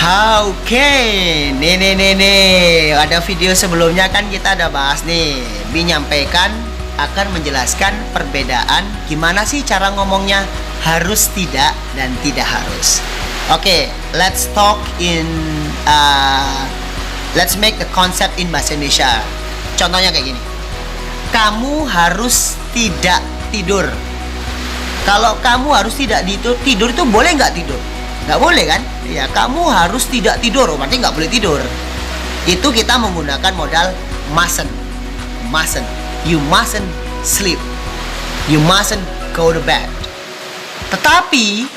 Oke, nih. Ada video sebelumnya kan kita ada bahas nih. Menyampaikan akan menjelaskan perbedaan gimana sih cara ngomongnya harus tidak dan tidak harus. Oke, let's talk in let's make the concept in bahasa Indonesia. Contohnya kayak gini. Kamu harus tidak tidur. Kalau kamu harus tidak tidur itu boleh nggak tidur? Nggak boleh kan? Ya, kamu harus tidak tidur, berarti nggak boleh tidur. Itu kita menggunakan modal mustn't. You mustn't sleep. You mustn't go to bed. Tetapi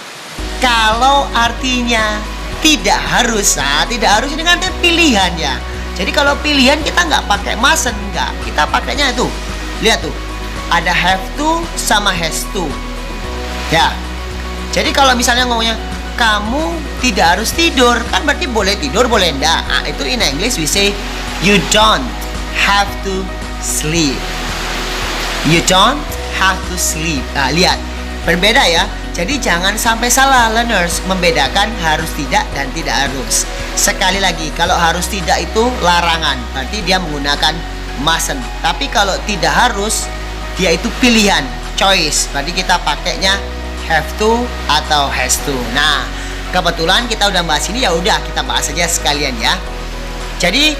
kalau artinya tidak harus, tidak harus ini kan pilihan ya. Jadi kalau pilihan kita nggak pakai mustn't, nggak. Kita pakainya itu. Lihat tuh, ada have to sama has to. Ya. Jadi kalau misalnya ngomongnya kamu tidak harus tidur, kan berarti boleh tidur, boleh enggak. Nah, itu in English we say you don't have to sleep. You don't have to sleep. Nah, lihat, berbeda ya. Jadi jangan sampai salah learners membedakan harus tidak dan tidak harus. Sekali lagi, kalau harus tidak itu larangan, berarti dia menggunakan mustn't. Tapi kalau tidak harus, dia itu pilihan, choice. Berarti kita pakainya have to atau has to. Nah, kebetulan kita udah bahas ini, ya udah kita bahas aja sekalian ya. Jadi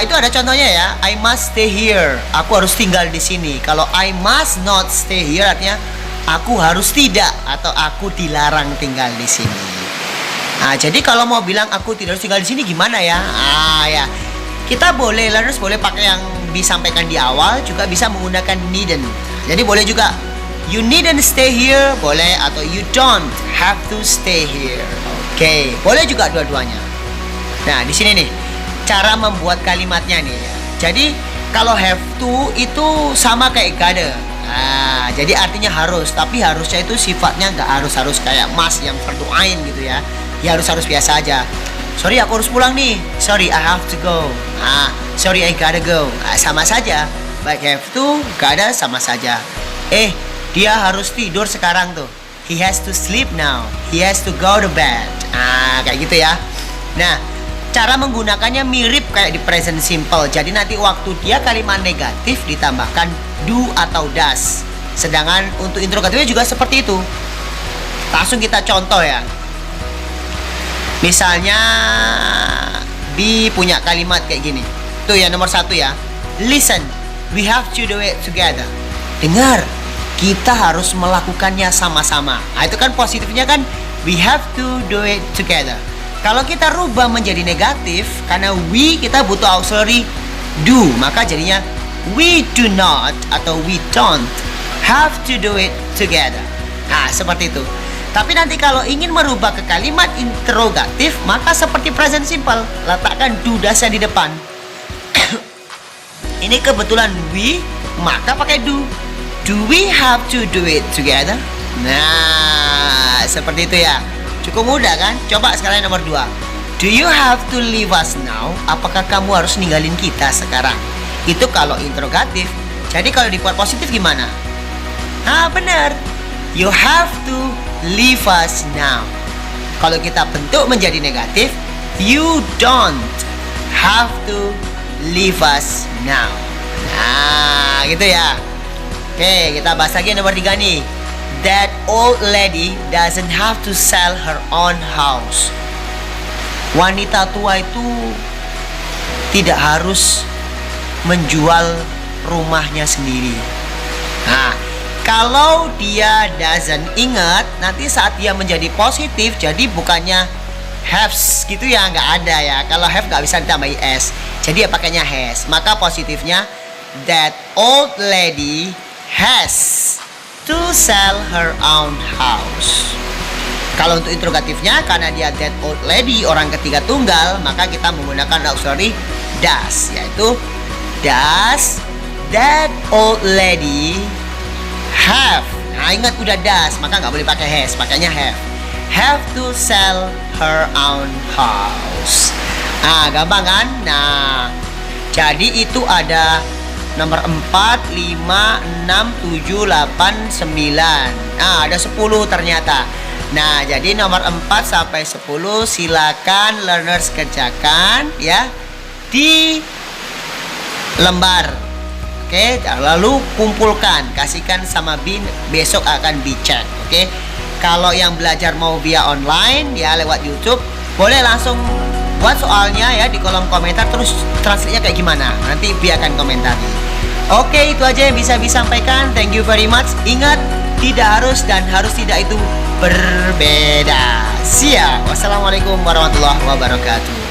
itu ada contohnya ya. I must stay here. Aku harus tinggal di sini. Kalau I must not stay here artinya aku harus tidak atau aku dilarang tinggal di sini. Nah, jadi kalau mau bilang aku tidak harus tinggal di sini gimana ya? Ya. Kita boleh learners boleh pakai yang disampaikan di awal, juga bisa menggunakan needn't. Jadi boleh juga you needn't stay here, boleh, atau you don't have to stay here. Oke, boleh juga dua-duanya. Nah, di sini nih cara membuat kalimatnya nih ya. Jadi kalau have to itu sama kayak gotta. Nah, jadi artinya harus, tapi harusnya itu sifatnya nggak harus kayak must yang fardu ain gitu ya. Ya harus biasa aja. Sorry, aku harus pulang nih. Sorry, I have to go. Sorry, I gotta go. Sama saja. Baik have to, gotta sama saja. Dia harus tidur sekarang tuh. He has to sleep now. He has to go to bed. Kayak gitu ya. Nah, cara menggunakannya mirip kayak di present simple. Jadi nanti waktu dia kalimat negatif ditambahkan do atau does. Sedangkan untuk interrogatifnya juga seperti itu. Langsung kita contoh ya. Misalnya B punya kalimat kayak gini. Tuh ya, nomor 1 ya. Listen, we have to do it together. Dengar, kita harus melakukannya sama-sama. Nah, itu kan positifnya kan we have to do it together. Kalau kita rubah menjadi negatif, karena we kita butuh auxiliary do, maka jadinya we do not atau we don't have to do it together. Nah, seperti itu. Tapi nanti kalau ingin merubah ke kalimat interrogatif, maka seperti present simple, letakkan do dasnya di depan. Ini kebetulan we, maka pakai do. Do we have to do it together? Nah, seperti itu ya. Cukup mudah kan? Coba sekarang nomor 2. Do you have to leave us now? Apakah kamu harus ninggalin kita sekarang? Itu kalau interrogatif. Jadi kalau dibuat positif gimana? Benar. You have to leave us now. Kalau kita bentuk menjadi negatif, you don't have to leave us now. Nah, gitu ya. Oke, kita bahas lagi nomor 3 nih. That old lady doesn't have to sell her own house. Wanita tua itu tidak harus menjual rumahnya sendiri. Nah, kalau dia doesn't, ingat nanti saat dia menjadi positif, jadi bukannya has gitu ya, nggak ada ya. Kalau have nggak bisa ditambahi s, jadi ya pakainya has. Maka positifnya that old lady has to sell her own house. Kalau untuk interrogatifnya, karena dia that old lady, orang ketiga tunggal, maka kita menggunakan auxiliary does, yaitu does that old lady have. Nah, ingat udah does, maka nggak boleh pakai has, pakainya have to sell her own house. Gampang kan? Nah, jadi itu ada nomor 4, 5, 6, 7, 8, 9. Nah, ada 10 ternyata. Nah, jadi nomor 4 sampai 10 silakan learners kerjakan ya di lembar. Oke, lalu kumpulkan, kasihkan sama Bin, besok akan dicek. Oke. Kalau yang belajar mau via online ya lewat YouTube, boleh langsung buat soalnya ya di kolom komentar, terus translate-nya kayak gimana. Nanti Bi akan komentari. Oke, itu aja yang bisa disampaikan. Thank you very much. Ingat, tidak harus dan harus tidak itu berbeda. Siap. Wassalamualaikum warahmatullahi wabarakatuh.